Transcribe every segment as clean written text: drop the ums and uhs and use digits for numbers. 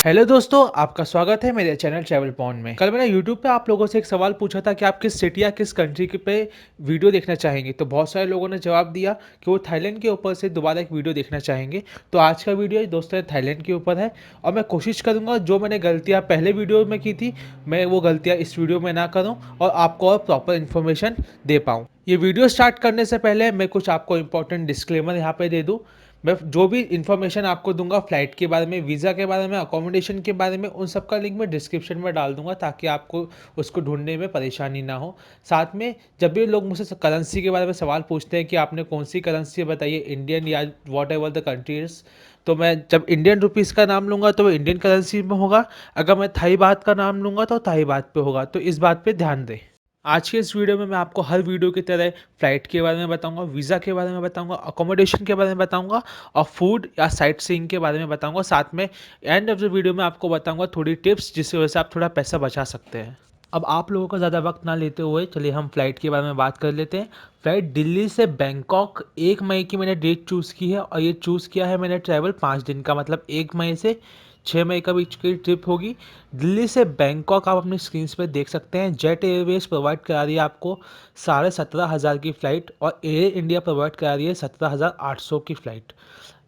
Hello दोस्तों, आपका स्वागत है मेरे चैनल ट्रैवल पॉइंट में। कल मैंने यूट्यूब पे आप लोगों से एक सवाल पूछा था कि आप किस सिटी या किस कंट्री के पे वीडियो देखना चाहेंगे। तो बहुत सारे लोगों ने जवाब दिया कि वो थाईलैंड के ऊपर से दोबारा एक वीडियो देखना चाहेंगे। तो आज का वीडियो दोस्तों थाईलैंड के ऊपर है और मैं कोशिश करूँगा जो मैंने गलतियाँ पहले वीडियो में की थी मैं वो गलतियाँ इस वीडियो में ना करूँ और आपको और प्रॉपर इन्फॉर्मेशन दे पाऊँ। ये वीडियो स्टार्ट करने से पहले मैं कुछ आपको इंपॉर्टेंट डिस्क्लेमर यहाँ पे दे दूँ। मैं जो भी इन्फॉर्मेशन आपको दूंगा फ्लाइट के बारे में, वीज़ा के बारे में, अकोमोडेशन के बारे में, उन सब का लिंक मैं डिस्क्रिप्शन में डाल दूंगा ताकि आपको उसको ढूंढने में परेशानी ना हो। साथ में जब भी लोग मुझसे करेंसी के बारे में सवाल पूछते हैं कि आपने कौन सी करेंसी बताइए, इंडियन या वॉट एवर द कंट्रीज, तो मैं जब इंडियन रुपीज़ का नाम लूँगा तो वो इंडियन करेंसी में होगा। अगर मैं थाई बात का नाम लूँगा तो थाई बात पे होगा। तो इस बात पे ध्यान दें। आज के इस वीडियो में मैं आपको हर वीडियो की तरह फ्लाइट के बारे में बताऊंगा, वीज़ा के बारे में बताऊंगा, अकोमोडेशन के बारे में बताऊंगा और फूड या साइट सीइंग के बारे में बताऊंगा। साथ में एंड ऑफ द वीडियो में आपको बताऊंगा थोड़ी टिप्स जिसकी वजह से आप थोड़ा पैसा बचा सकते हैं। अब आप लोगों का ज़्यादा वक्त ना लेते हुए चलिए हम फ्लाइट के बारे में बात कर लेते हैं। फ्लाइट दिल्ली से बैंकॉक 1 मई की मैंने डेट चूज़ की है और ये चूज़ किया है मैंने ट्रैवल 5 दिन का, मतलब 1 मई से 6 मई का बीच की ट्रिप होगी। दिल्ली से बैंकॉक आप अपनी स्क्रीन पर देख सकते हैं। जेट एयरवेज प्रोवाइड करा रही है आपको 17,500 की फ़्लाइट और एयर इंडिया प्रोवाइड करा रही है 17,800 की फ़्लाइट।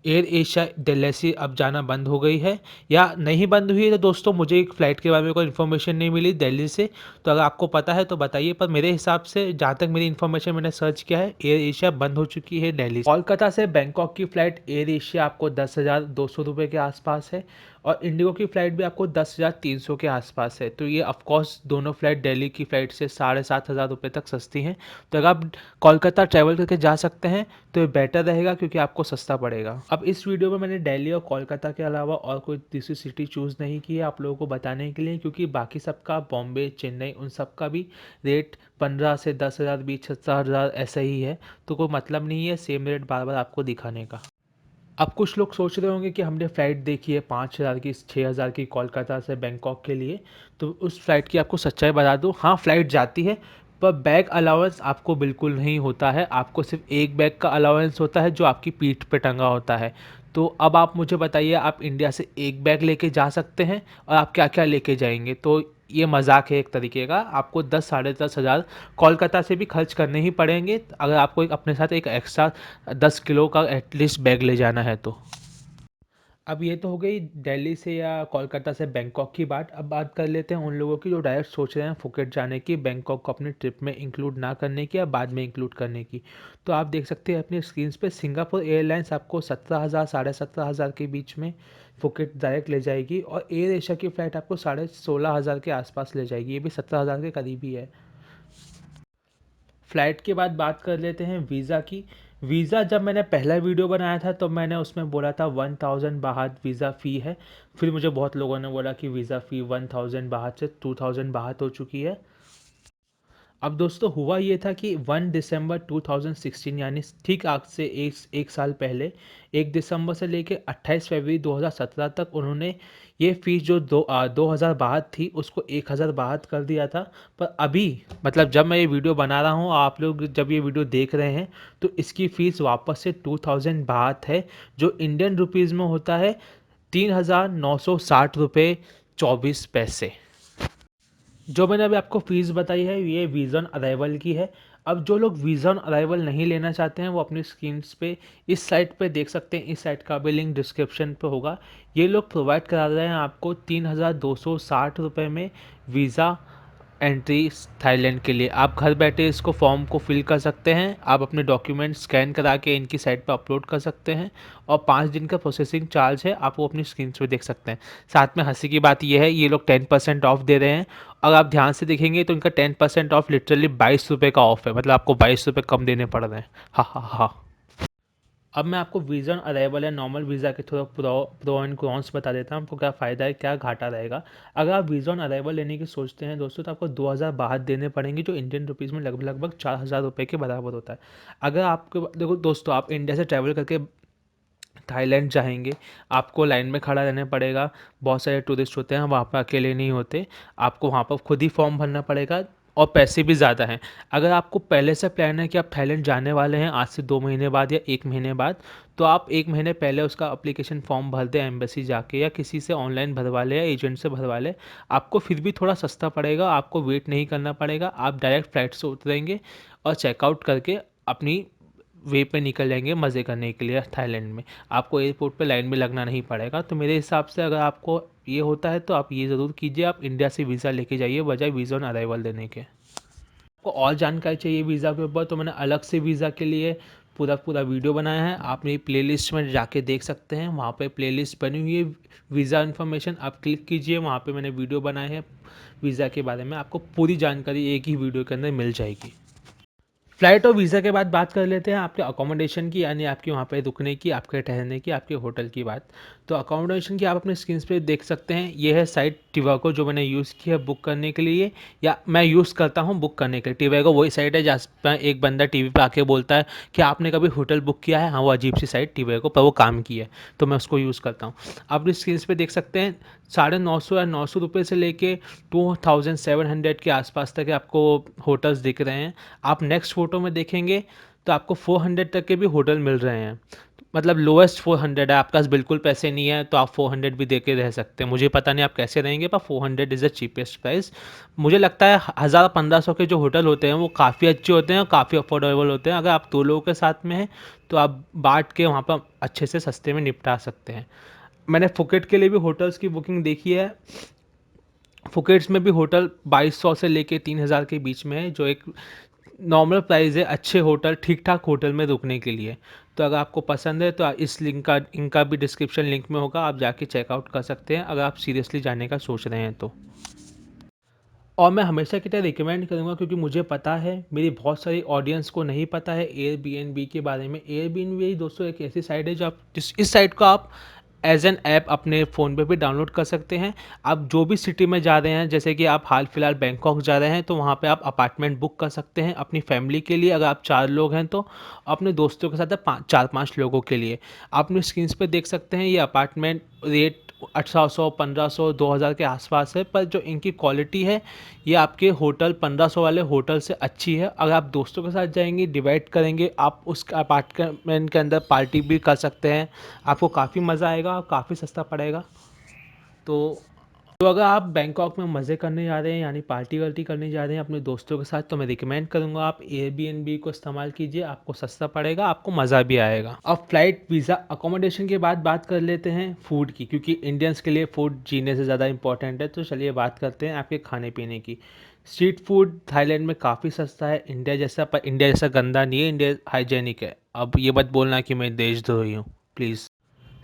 एयर एशिया दिल्ली से अब जाना बंद हो गई है या नहीं बंद हुई है। तो दोस्तों मुझे एक फ़्लाइट के बारे में कोई इन्फॉर्मेशन नहीं मिली दिल्ली से, तो अगर आपको पता है तो बताइए। पर मेरे हिसाब से जहाँ तक मेरी इन्फॉर्मेशन मैंने सर्च किया है एयर एशिया बंद हो चुकी है दिल्ली से। कोलकाता से बैंकॉक की फ़्लाइट एयर एशिया आपको 10,200 रुपये के आसपास है और इंडिगो की फ़्लाइट भी आपको 10,300 के आसपास है। तो ये ऑफकोर्स दोनों फ़्लाइट दिल्ली की फ़्लाइट से 7,500 रुपये तक सस्ती हैं। तो अगर आप कोलकाता ट्रैवल करके जा सकते हैं तो ये बेटर रहेगा क्योंकि आपको सस्ता पड़ेगा। अब इस वीडियो में मैंने दिल्ली और कोलकाता के अलावा और कोई तीसरी सिटी चूज़ नहीं की है आप लोगों को बताने के लिए, क्योंकि बाकी सबका बॉम्बे, चेन्नई, उन सब का भी रेट 15 से 10,000, 20,000 ऐसा ही है। तो कोई मतलब नहीं है सेम रेट बार बार आपको दिखाने का। अब कुछ लोग सोच रहे होंगे कि हमने फ़्लाइट देखी है 5,000 की, 6,000 की कोलकाता से बैंकॉक के लिए, तो उस फ़्लाइट की आपको सच्चाई बता दूँ। हाँ, फ़्लाइट जाती है पर बैग अलाउंस आपको बिल्कुल नहीं होता है। आपको सिर्फ एक बैग का अलाउंस होता है जो आपकी पीठ पे टंगा होता है। तो अब आप मुझे बताइए, आप इंडिया से एक बैग लेके जा सकते हैं और आप क्या क्या लेके जाएंगे। तो ये मजाक है एक तरीके का। आपको 10 साढ़े 10 हज़ार कोलकाता से भी खर्च करने ही पड़ेंगे अगर आपको एक अपने साथ एक एक्स्ट्रा 10 किलो का एटलीस्ट बैग ले जाना है तो। अब ये तो हो गई दिल्ली से या कोलकाता से बैंकॉक की बात। अब बात कर लेते हैं उन लोगों की जो डायरेक्ट सोच रहे हैं फुकेट जाने की, बैंकॉक को अपनी ट्रिप में इंक्लूड ना करने की या बाद में इंक्लूड करने की। तो आप देख सकते हैं अपनी स्क्रीन पे सिंगापुर एयरलाइंस आपको 17,000 17,500 के बीच में फुकेट डायरेक्ट ले जाएगी और एयर एशिया की फ़्लाइट आपको 16,500 के आसपास ले जाएगी। ये भी 17,000 के करीब ही है। फ़्लाइट के बाद बात कर लेते हैं वीज़ा की। वीज़ा जब मैंने पहला वीडियो बनाया था तो मैंने उसमें बोला था 1,000 बाहत वीज़ा फ़ी है। फिर मुझे बहुत लोगों ने बोला कि वीज़ा फ़ी 1,000 बाहत से 2,000 बाहत हो चुकी है। अब दोस्तों हुआ ये था कि 1 दिसंबर 2016 यानी ठीक आज से एक साल पहले 1 दिसंबर से लेके 28 फरवरी 2017 तक उन्होंने ये फ़ीस जो 2,000 बाहत थी उसको 1,000 बाहत कर दिया था। पर अभी मतलब जब मैं ये वीडियो बना रहा हूँ, आप लोग जब ये वीडियो देख रहे हैं तो इसकी फ़ीस वापस से 2,000 बाहत है, जो इंडियन रुपीज़ में होता है 3,960 रुपये 24 पैसे। जो मैंने अभी आपको फ़ीस बताई है ये वीज़ा ऑन अराइवल की है। अब जो लोग वीज़ा ऑन अराइवल नहीं लेना चाहते हैं वो अपनी स्क्रीन्स पे इस साइट पे देख सकते हैं। इस साइट का भी लिंक डिस्क्रिप्शन पे होगा। ये लोग प्रोवाइड करा रहे हैं आपको 3,260 रुपये में वीज़ा एंट्री थाईलैंड के लिए। आप घर बैठे इसको फॉर्म को फिल कर सकते हैं। आप अपने डॉक्यूमेंट स्कैन करा के इनकी साइट पर अपलोड कर सकते हैं और 5 दिन का प्रोसेसिंग चार्ज है, आप वो अपनी स्क्रीन पे देख सकते हैं। साथ में हंसी की बात यह है ये लोग 10% ऑफ दे रहे हैं। अगर आप ध्यान से देखेंगे तो इनका 10% ऑफ लिटरली 22 रुपये का ऑफ है, मतलब आपको 22 रुपये कम देने पड़ रहे हैं। हाँ हाँ हाँ। अब मैं आपको वीज़ा ऑन अराइवल या नॉर्मल वीज़ा के थोड़ा प्रो एंड कॉन्स बता देता हूँ आपको क्या फ़ायदा है क्या घाटा रहेगा। अगर आप वीज़ा ऑन अराइवल लेने की सोचते हैं दोस्तों तो आपको 2,000 बाहत देने पड़ेंगे, जो इंडियन रुपीज़ में लगभग लगभग 4,000 रुपये के बराबर होता है। अगर आपको देखो दोस्तों, आप इंडिया से ट्रैवल करके थाईलैंड जाएंगे, आपको लाइन में खड़ा रहना पड़ेगा। बहुत सारे टूरिस्ट होते हैं वहाँ पर, अकेले नहीं होते। आपको वहाँ पर खुद ही फॉर्म भरना पड़ेगा। और पैसे भी ज़्यादा हैं। अगर आपको पहले से प्लान है कि आप थाईलैंड जाने वाले हैं आज से 2 महीने बाद या 1 महीने बाद, तो आप 1 महीने पहले उसका एप्लीकेशन फॉर्म भर दें एम्बेसी जाके, या किसी से ऑनलाइन भरवा लें या एजेंट से भरवा लें। आपको फिर भी थोड़ा सस्ता पड़ेगा, आपको वेट नहीं करना पड़ेगा। आप डायरेक्ट फ्लाइट से उतरेंगे और चेकआउट करके अपनी वे पे निकल जाएंगे मज़े करने के लिए थाईलैंड में। आपको एयरपोर्ट पे लाइन में लगना नहीं पड़ेगा। तो मेरे हिसाब से अगर आपको ये होता है तो आप ये ज़रूर कीजिए, आप इंडिया से वीज़ा लेके जाइए बजाय वीज़ा ऑन अराइवल देने के। आपको और जानकारी चाहिए वीज़ा के ऊपर तो मैंने अलग से वीज़ा के लिए पूरा पूरा वीडियो बनाया है। आप मेरी प्लेलिस्ट में जाके देख सकते हैं, वहाँ पे प्लेलिस्ट बनी हुई है वीज़ा इन्फॉर्मेशन, आप क्लिक कीजिए, वहाँ पे मैंने वीडियो बनाए हैं वीज़ा के बारे में। आपको पूरी जानकारी एक ही वीडियो के अंदर मिल जाएगी। फ़्लाइट और वीज़ा के बाद बात कर लेते हैं आपके अकोमोडेशन की, यानी आपके वहाँ पे रुकने की, आपके ठहरने की, आपके होटल की बात। तो अकोमोडेशन की आप अपने स्क्रीन पे देख सकते हैं। ये है साइट टिवागो जो मैंने यूज़ की है बुक करने के लिए, या मैं यूज़ करता हूँ बुक करने के लिए। टिवागो वही साइट है जहाँ पे एक बंदा टीवी पे आके बोलता है कि आपने कभी होटल बुक किया है? हाँ, वो अजीब सी साइट टिवागो, पर वो काम की है, तो मैं उसको यूज़ करता हूँ। आप अपनी स्क्रीन पे देख सकते हैं 950 या 900 रुपये से लेके 2700 के आसपास तक आपको होटल्स दिख रहे हैं। आप नेक्स्ट फ़ोटो में देखेंगे तो आपको 400 तक के भी होटल मिल रहे हैं। मतलब लोएस्ट 400 है, आपके पास बिल्कुल पैसे नहीं है तो आप 400 भी दे के रह सकते हैं। मुझे पता नहीं आप कैसे रहेंगे, पर 400 इज़ द चीपेस्ट प्राइस। मुझे लगता है 1000-1500 के जो होटल होते हैं वो काफ़ी अच्छे होते हैं और काफ़ी अफोर्डेबल होते हैं। अगर आप 2 लोगों के साथ में हैं तो आप बाँट के वहाँ पर अच्छे से सस्ते में निपटा सकते हैं। मैंने फुकेट के लिए भी होटल्स की बुकिंग देखी है। फुकेट्स में भी होटल 2200 से लेके 3000 के बीच में है, जो एक नॉर्मल प्राइस है अच्छे होटल, ठीक ठाक होटल में रुकने के लिए। तो अगर आपको पसंद है तो इस लिंक का इनका भी डिस्क्रिप्शन लिंक में होगा, आप जाके चेकआउट कर सकते हैं अगर आप सीरियसली जाने का सोच रहे हैं तो। और मैं हमेशा की तरह रिकमेंड करूँगा, क्योंकि मुझे पता है मेरी बहुत सारी ऑडियंस को नहीं पता है एयरबीएनबी के बारे में। एयरबीएनबी दोस्तों एक ऐसी साइट है जो आप इस साइट को आप एज एन ऐप अपने फ़ोन पे भी डाउनलोड कर सकते हैं। आप जो भी सिटी में जा रहे हैं, जैसे कि आप हाल फिलहाल बैंकॉक जा रहे हैं, तो वहाँ पे आप अपार्टमेंट बुक कर सकते हैं अपनी फैमिली के लिए। अगर आप 4 लोग हैं तो अपने दोस्तों के साथ 4-5 लोगों के लिए। आप अपनी स्क्रीन पे देख सकते हैं ये अपार्टमेंट रेट 1800, 1500, 2000 के आसपास है, पर जो इनकी क्वालिटी है ये आपके होटल 1500 वाले होटल से अच्छी है। अगर आप दोस्तों के साथ जाएंगे, डिवाइड करेंगे, आप उस अपार्टमेंट के अंदर पार्टी भी कर सकते हैं, आपको काफ़ी मज़ा आएगा और काफ़ी सस्ता पड़ेगा। तो अगर आप बैंकॉक में मज़े करने जा रहे हैं, यानी पार्टी वार्टी करने जा रहे हैं अपने दोस्तों के साथ, तो मैं रिकमेंड करूँगा आप एयरबीएनबी को इस्तेमाल कीजिए। आपको सस्ता पड़ेगा, आपको मज़ा भी आएगा। अब फ्लाइट, वीज़ा, अकोमोडेशन के बाद बात कर लेते हैं फूड की, क्योंकि इंडियंस के लिए फूड जीने से ज़्यादा इंपॉर्टेंट है। तो चलिए बात करते हैं आपके खाने पीने की। स्ट्रीट फूड थाईलैंड में काफ़ी सस्ता है इंडिया जैसा, पर इंडिया जैसा गंदा नहीं है, इंडिया हाइजेनिक है। अब ये मत बोलना कि मैं देशद्रोही हूँ, प्लीज़।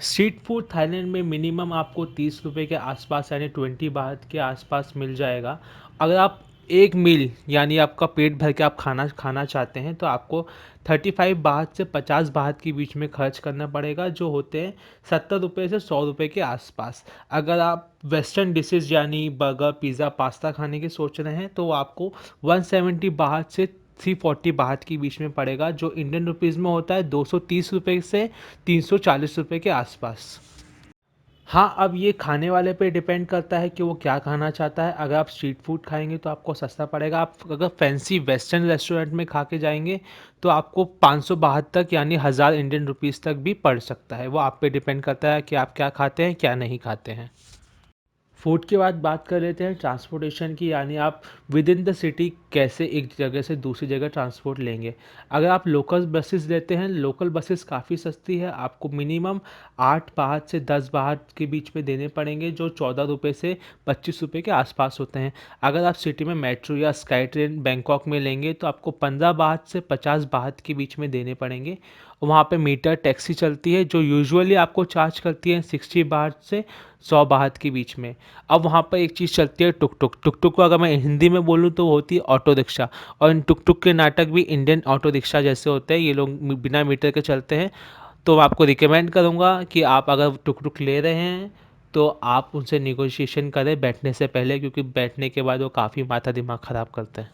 स्ट्रीट फूड थाईलैंड में मिनिमम आपको 30 रुपये के आसपास, यानी 20 बाहत के आसपास मिल जाएगा। अगर आप एक मील, यानी आपका पेट भर के आप खाना खाना चाहते हैं, तो आपको 35 बाहत से 50 बाहत के बीच में खर्च करना पड़ेगा, जो होते हैं 70 रुपये से 100 रुपये के आसपास। अगर आप वेस्टर्न डिशेज़ यानी बर्गर, पिज़्ज़ा, पास्ता खाने की सोच रहे हैं, तो आपको 170 बाहत से 340 बाहत के बीच में पड़ेगा, जो इंडियन रुपीज़ में होता है 230 रुपये से 340 रुपये के आसपास। हाँ, अब ये खाने वाले पे डिपेंड करता है कि वो क्या खाना चाहता है। अगर आप स्ट्रीट फूड खाएँगे तो आपको सस्ता पड़ेगा। आप अगर फैंसी वेस्टर्न रेस्टोरेंट में खा के जाएँगे तो आपको 500 बाहत तक, यानी 1000 इंडियन रुपीज़ तक भी पड़ सकता है। वो आप पे डिपेंड करता है कि आप क्या खाते हैं, क्या नहीं खाते हैं। फूड के बाद बात कर लेते हैं ट्रांसपोर्टेशन की, यानी आप विद इन द सिटी कैसे एक जगह से दूसरी जगह ट्रांसपोर्ट लेंगे। अगर आप लोकल बसेस लेते हैं, लोकल बसेस काफ़ी सस्ती है, आपको मिनिमम 8 बाहत से 10 बाहत के बीच में देने पड़ेंगे, जो 14 रुपये से 25 रुपये के आसपास होते हैं। अगर आप सिटी में मेट्रो या स्काई ट्रेन बैंकॉक में लेंगे तो आपको 15 बाहत से 50 बाहत के बीच में देने पड़ेंगे। वहाँ पे मीटर टैक्सी चलती है जो यूजुअली आपको चार्ज करती है 60 बाहत से 100 बाहत के बीच में। अब वहाँ पर एक चीज़ चलती है टुक टुक। टुक टुक को अगर मैं हिंदी में बोलूँ तो वो होती है ऑटो रिक्शा, और इन टुक टुक के नाटक भी इंडियन ऑटो रिक्शा जैसे होते हैं। ये लोग बिना मीटर के चलते हैं। तो मैं आपको रिकमेंड करूँगा कि आप अगर टुक टुक ले रहे हैं तो आप उनसे निगोशिएशन करें बैठने से पहले, क्योंकि बैठने के बाद वो काफ़ी माथा दिमाग ख़राब करते हैं।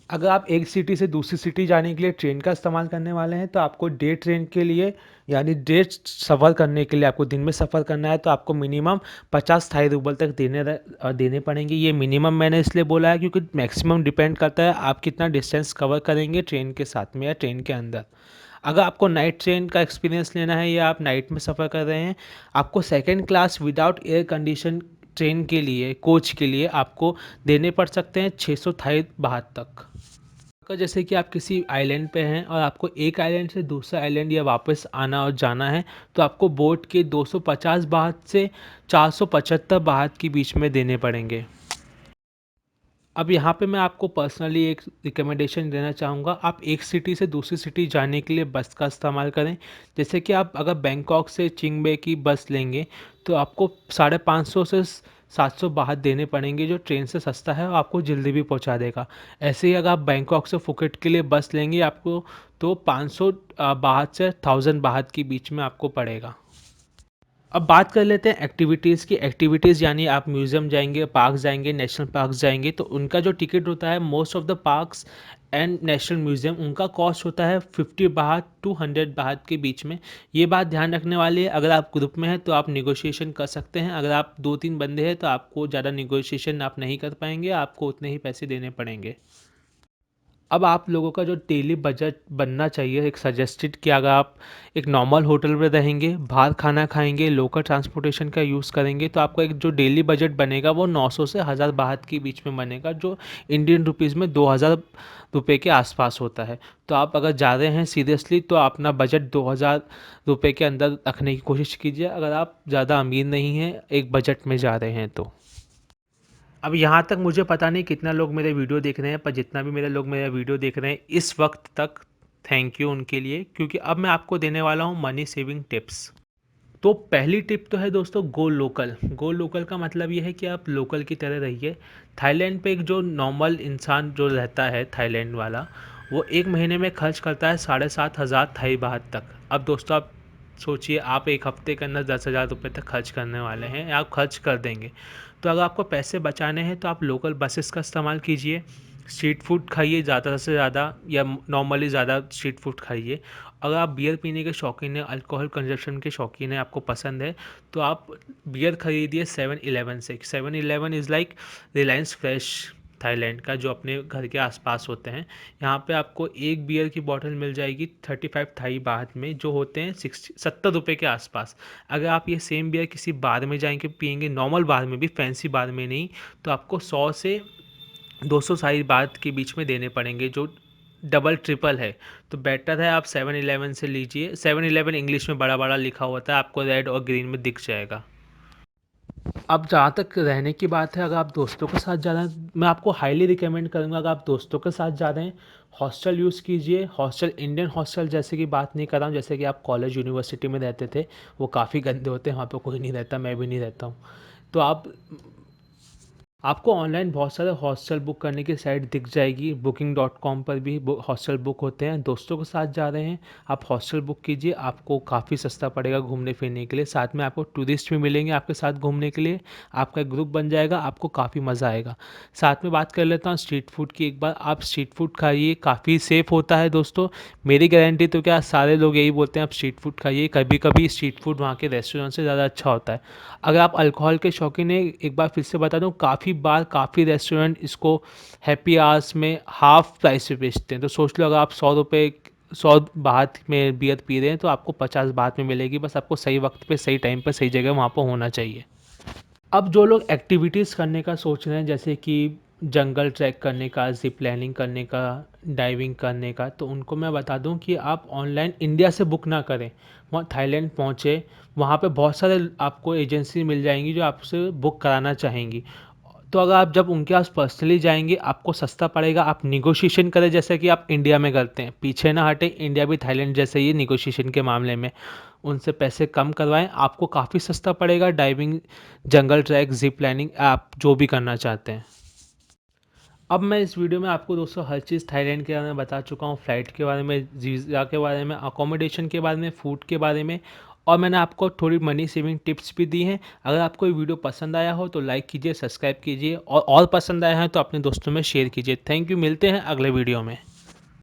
अगर आप एक सिटी से दूसरी सिटी जाने के लिए ट्रेन का इस्तेमाल करने वाले हैं तो आपको डे ट्रेन के लिए यानी डे सफ़र करने के लिए आपको दिन में सफ़र करना है तो आपको मिनिमम 50 थाई रूबल तक देने पड़ेंगे। ये मिनिमम मैंने इसलिए बोला है क्योंकि मैक्सिमम डिपेंड करता है आप कितना डिस्टेंस कवर करेंगे ट्रेन के साथ में या ट्रेन के अंदर। अगर आपको नाइट ट्रेन का एक्सपीरियंस लेना है या आप नाइट में सफ़र कर रहे हैं, आपको second class without air condition train के लिए कोच के लिए आपको देने पड़ सकते हैं 600 थाई बाहर तक। अगर जैसे कि आप किसी आइलैंड पे हैं और आपको एक आइलैंड से दूसरा आइलैंड या वापस आना और जाना है तो आपको बोट के 250 बाहत से 475 बाहत के बीच में देने पड़ेंगे। अब यहाँ पे मैं आपको पर्सनली एक रिकमेंडेशन देना चाहूँगा, आप एक सिटी से दूसरी सिटी जाने के लिए बस का इस्तेमाल करें। जैसे कि आप अगर बैंकॉक से चिंगबे की बस लेंगे तो आपको 550 से 700 बाहत देने पड़ेंगे, जो ट्रेन से सस्ता है और आपको जल्दी भी पहुँचा देगा। ऐसे ही अगर आप बैंकॉक से फुकेट के लिए बस लेंगे आपको तो 500 बाहत से 1000 बाहत के बीच में आपको पड़ेगा। अब बात कर लेते हैं एक्टिविटीज़ की। एक्टिविटीज़ यानी आप म्यूज़ियम जाएंगे, पार्क जाएंगे, नेशनल पार्क जाएंगे तो उनका जो टिकट होता है most of the parks and national museum उनका कॉस्ट होता है 50 बाहत टू 100 बाहत के बीच में। ये बात ध्यान रखने वाली है, अगर आप ग्रुप में हैं तो आप निगोशिएशन कर सकते हैं, अगर आप 2-3 बंदे हैं तो आपको ज़्यादा निगोशिएशन आप नहीं कर पाएंगे, आपको उतने ही पैसे देने पड़ेंगे। अब आप लोगों का जो डेली बजट बनना चाहिए एक सजेस्टेड कि अगर आप एक नॉर्मल होटल में रहेंगे, बाहर खाना खाएंगे, लोकल ट्रांसपोर्टेशन का यूज़ करेंगे तो आपका एक जो डेली बजट बनेगा वो 900 से 1000 बाहत के बीच में बनेगा, जो इंडियन रुपीज़ में 2000 रुपये के आसपास होता है। तो आप अगर जा रहे हैं सीरियसली तो अपना बजट 2000 रुपये के अंदर रखने की कोशिश कीजिए, अगर आप ज़्यादा अमीर नहीं हैं एक बजट में जा रहे हैं तो। अब यहाँ तक मुझे पता नहीं कितना लोग मेरे वीडियो देख रहे हैं, पर जितना भी मेरे लोग मेरा वीडियो देख रहे हैं इस वक्त तक, थैंक यू उनके लिए, क्योंकि अब मैं आपको देने वाला हूँ मनी सेविंग टिप्स। तो पहली टिप तो है दोस्तों, गो लोकल। गो लोकल का मतलब ये है कि आप लोकल की तरह रहिए। थाईलैंड पे एक जो नॉर्मल इंसान जो रहता है थाईलैंड वाला, वो एक महीने में खर्च करता है 7500 थाई बाहत तक। अब दोस्तों आप सोचिए, आप एक हफ्ते के अंदर 10,000 रुपये तक खर्च करने वाले हैं, आप खर्च कर देंगे। तो अगर आपको पैसे बचाने हैं तो आप लोकल बसेस का इस्तेमाल कीजिए, स्ट्रीट फूड खाइए ज़्यादा से ज़्यादा, या नॉर्मली ज़्यादा स्ट्रीट फूड खाइए। अगर आप बियर पीने के शौकीन हैं, अल्कोहल कंजप्शन के शौकीन हैं, आपको पसंद है तो आप बियर खरीदिए 7-Eleven से। 7-Eleven is like Reliance fresh Thailand का, जो अपने घर के आसपास होते हैं। यहाँ पे आपको एक बियर की बॉटल मिल जाएगी 35 थाई बाहत में, जो होते हैं 70 रुपये के आसपास। अगर आप ये सेम बियर किसी बार में जाएंगे पियेंगे, नॉर्मल बार में भी, फैंसी बार में नहीं, तो आपको 100 से 200 साई बात के बीच में देने पड़ेंगे, जो डबल ट्रिपल है। तो बेटर है आप 7-Eleven से लीजिए। 7-Eleven इंग्लिश में बड़ा बड़ा लिखा होता है, आपको रेड और ग्रीन में दिख जाएगा। अब जहाँ तक रहने की बात है, अगर आप दोस्तों के साथ जा रहे हैं, मैं आपको हाईली रिकमेंड करूँगा, अगर आप दोस्तों के साथ जा रहे हैं हॉस्टल यूज़ कीजिए। हॉस्टल इंडियन हॉस्टल जैसे कि बात नहीं कर रहा हूँ, जैसे कि आप कॉलेज यूनिवर्सिटी में रहते थे, वो काफ़ी गंदे होते हैं, वहाँ पे कोई नहीं रहता, मैं भी नहीं रहता हूँ। तो आपको ऑनलाइन बहुत सारे हॉस्टल बुक करने की साइट दिख जाएगी, booking.com पर भी हॉस्टल बुक होते हैं। दोस्तों के साथ जा रहे हैं आप हॉस्टल बुक कीजिए, आपको काफ़ी सस्ता पड़ेगा घूमने फिरने के लिए, साथ में आपको टूरिस्ट भी मिलेंगे आपके साथ घूमने के लिए, आपका एक ग्रुप बन जाएगा, आपको काफ़ी मज़ा आएगा। साथ में बात कर लेता हूँ स्ट्रीट फूड की। एक बार आप स्ट्रीट फूड खाइए, काफ़ी सेफ़ होता है दोस्तों, मेरी गारंटी तो क्या, सारे लोग यही बोलते हैं आप स्ट्रीट फूड खाइए। कभी कभी स्ट्रीट फूड वहाँ के रेस्टोरेंट से ज़्यादा अच्छा होता है। अगर आप अल्कोहल के शौकीन हैं, एक बार फिर से बता दूं, काफ़ी बार काफ़ी रेस्टोरेंट इसको हैप्पी आवर्स में हाफ प्राइस पे बेचते हैं। तो सोच लो, अगर आप 100 रुपये 100 बाहत में बियर पी रहे हैं तो आपको 50 बाहत में मिलेगी, बस आपको सही वक्त पे सही टाइम पे सही जगह वहाँ पर होना चाहिए। अब जो लोग एक्टिविटीज़ करने का सोच रहे हैं, जैसे कि जंगल ट्रैक करने का, जिप लाइनिंग करने का, डाइविंग करने का, तो उनको मैं बता दूं कि आप ऑनलाइन इंडिया से बुक ना करें। वहाँ थाईलैंड पहुँचे, वहाँ पे बहुत सारे आपको एजेंसी मिल जाएंगी जो आपसे बुक कराना चाहेंगी। तो अगर आप जब उनके पास पर्सनली जाएंगे आपको सस्ता पड़ेगा। आप निगोशिएशन करें जैसे कि आप इंडिया में करते हैं, पीछे ना हटे, इंडिया भी थाईलैंड जैसे ही निगोशिएशन के मामले में उनसे पैसे कम करवाएं, आपको काफ़ी सस्ता पड़ेगा। डाइविंग, जंगल ट्रैक, जिप लाइनिंग, आप जो भी करना चाहते हैं। अब मैं इस वीडियो में आपको दोस्तों हर चीज़ थाईलैंड के बारे में बता चुका हूँ, फ़्लाइट के बारे में, वीज़ा के बारे में, अकोमोडेशन के बारे में, फूड के बारे में, और मैंने आपको थोड़ी मनी सेविंग टिप्स भी दी हैं। अगर आपको ये वीडियो पसंद आया हो तो लाइक कीजिए, सब्सक्राइब कीजिए और पसंद आया है तो अपने दोस्तों में शेयर कीजिए। थैंक यू, मिलते हैं अगले वीडियो में।